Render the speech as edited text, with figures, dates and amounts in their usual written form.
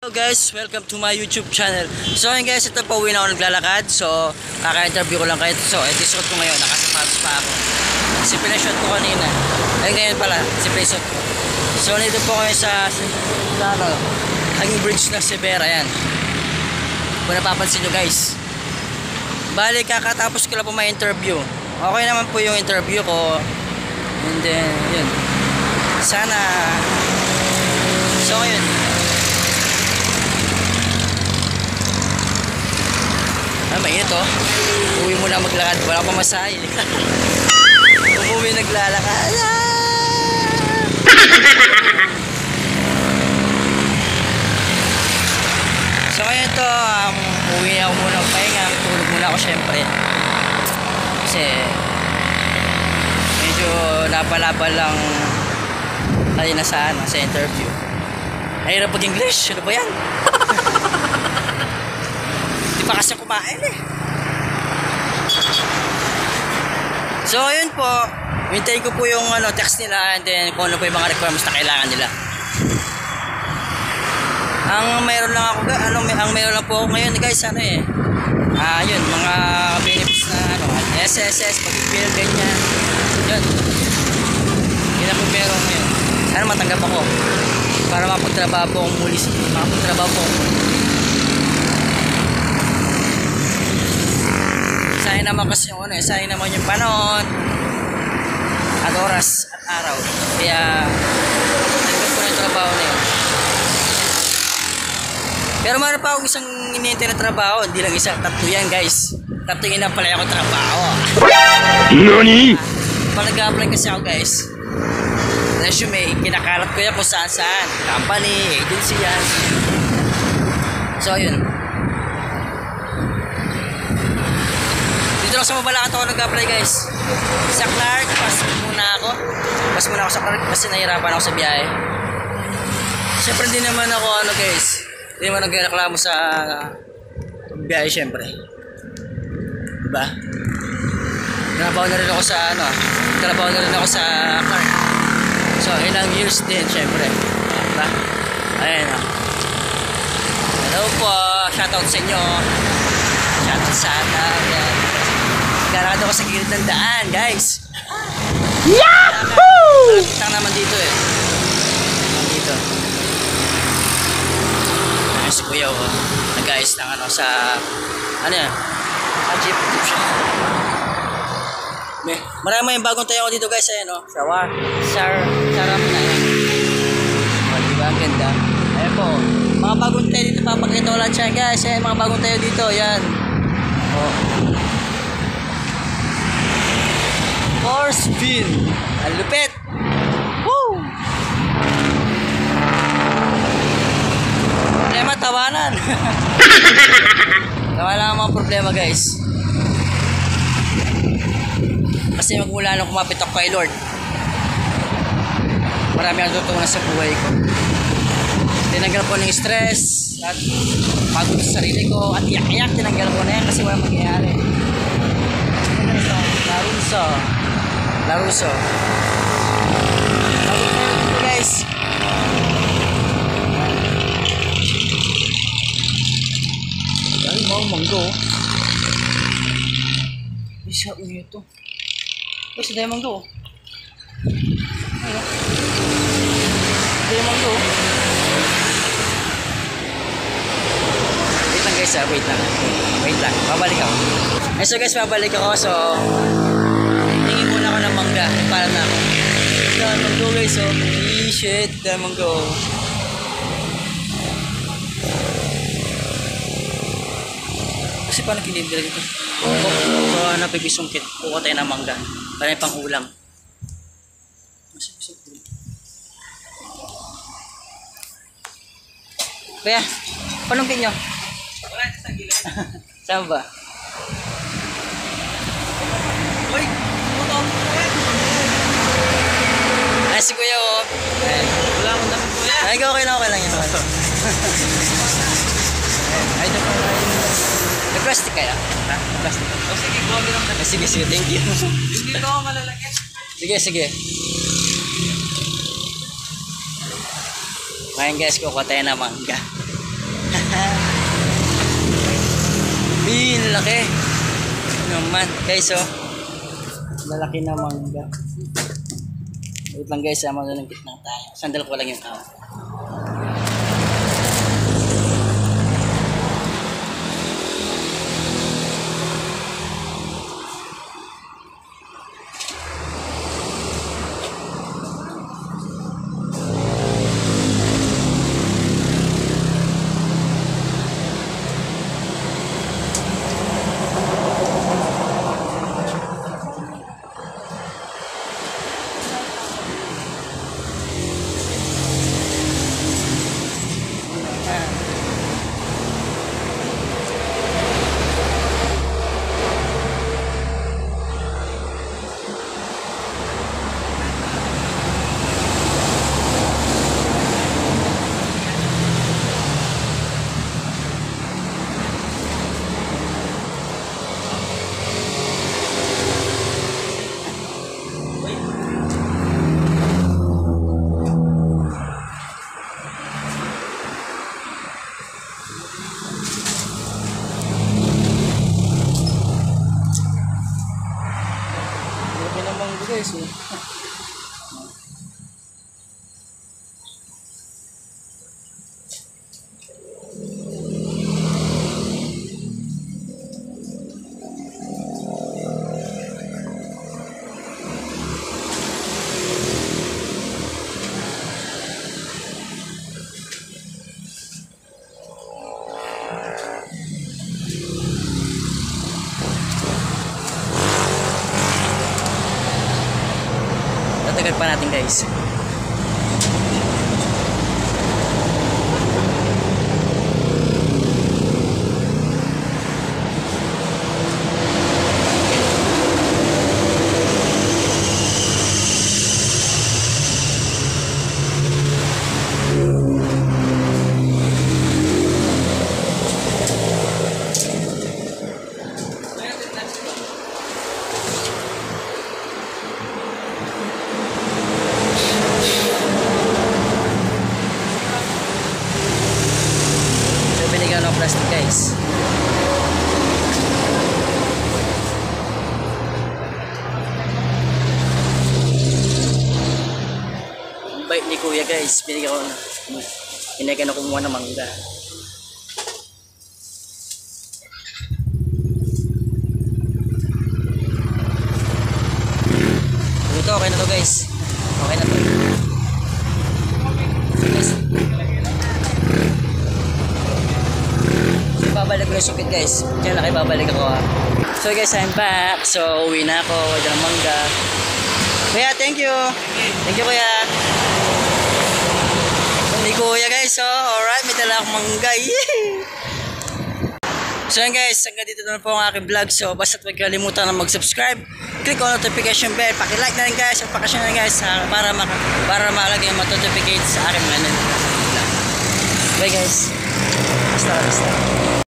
Hello guys, welcome to my YouTube channel. So ayun guys, ito pa uwi na ako naglalakad. So kaka-interview ko lang kayo. So ito suot ko ngayon, nakasapatos pa ako. Kasi pinashot ko kanina. Ay ngayon pala, kasi pinashot ko. So nandito po kayo sa ang bridge ng Severa, yan. Kung napapansin nyo guys. Bali kakatapos ko lang po may interview. Okay naman po yung interview ko. And then, yun. Sana. So yun. Mainit oh. Uwi mo na maglakad. Wala pa masahe. Umuwi naglalakad. So ngayon to, uwi ako muna ng pahinga. Tulog muna ako syempre. Kasi medyo laban-laban lang tayo na sa interview. Mahirap pag-English. Ano ba yan? Pa kasi kumain eh. So ayun po, hintayin ko po yung text nila and then kung ano po yung mga requirements na kailangan nila. Ang mayroon lang ako, ang mayroon lang po ako ngayon guys, yun, mga benefits na SSS, pag-bill, ganyan. Yun. Yun ang meron ngayon. Sana matanggap ako para mapagtrabaho po akong muli. Mapagtrabaho po ako. Sayang naman kasi yung sayang naman yung panahon at oras at araw. Kaya nagkat ko na yung trabaho na yun. Pero mayroon pa akong isang inihintay na trabaho. Hindi lang isa, tatlo yan guys. Tatlo yung inapalay ako trabaho. NANI? Pag nag-apply kasi ako guys, resume, kinakalat ko yan kung saan. Company, agency yan. So ayun. Dito lang sa Mabalacat ako nag-apply guys. Sa Clark, pas muna ako sa Clark kasi nahirapan ako sa biyahe. Siyempre hindi naman ako guys, hindi naman nagreklamo sa biyahe siyempre. Diba? Trabaho na rin ako sa Clark. So ilang years din siyempre. Diba? Ayan o. Hello po, shoutout sa inyo. Shoutout sa atin. Garado ako sa gilid ng daan, guys. Yahoo! Kita naman dito eh. Dito. Ayos kuya oh. Nag-ayos ng sa jeep shop. Marami yung bagong tayo dito guys. Ayan oh. Sarap na yan. Oh, diba? Ang ganda. Ayan po. Mga bagong tayo dito. Papakita ko lang siya guys. Ayan, mga bagong tayo dito. Ayan. Oh. Force spin. Ang lupit. Woo! Problema, tawanan. Tawanan ang mga problema guys. Kasi magmula nung kumapit ako kay Lord, marami ang tutunan sa buhay ko. Tinanggal ko ng stress at pagod sa sarili ko at iyak-iyak. Tinanggal ko na yan kasi walang mangyayari. Laruso. Ito guys. Ay, manggo. Isa uyo ito. Ay, sa daya manggo. Ayun. Daya manggo. Wait lang guys Wait lang. Babalik ako. Ay, so guys, babalik ako. So tingin muna ako ng mangga para na ako. Dahil manggo guys, oh. Shit, dahil manggo. Kasi paano kinibira dito? So, napipisungkit. Kuha tayo ng mangga. Para yung pang ulam. Kaya, panungkin nyo? Saan ba? Uy! Ay, si kuya oh. Wala akong dapat kuya. Ay, okay lang yun. Ay, ito pa rin. May plastic kaya? Ha? Plastic. O sige, grabe lang na. Sige, thank you. Hindi ko ako malalagyan. Sige. Ngayon guys, kukuha tayo ng mangga. Laki. Naman. Guys, oh. Lalaki na mangga. Wait lang guys, manunungkit lang tayo. Sandal ko lang yung tao. Guys, oh. Tatagal pa natin guys. Plastic guys. Ang bait ni kuya guys. Binigyan ako kumuha ng mangga. Ito okay na to guys. Okay na to. Guys. Babalik ko yung sukit guys. Kaya laki babalik ako ha. So guys, I'm back. So uwi na ako. Wala ng mangga. Kuya, thank you. Thank you kuya. Hindi kuya guys. So alright, may dala akong mangga. So yun guys, hanggang dito na po ang aking vlog. So basta huwag kalimutan na mag-subscribe. Click on notification bell. Paki-like na rin guys. At pakashare na rin guys para maalagay yung notificate sa aking mga vlog. Bye guys. Basta.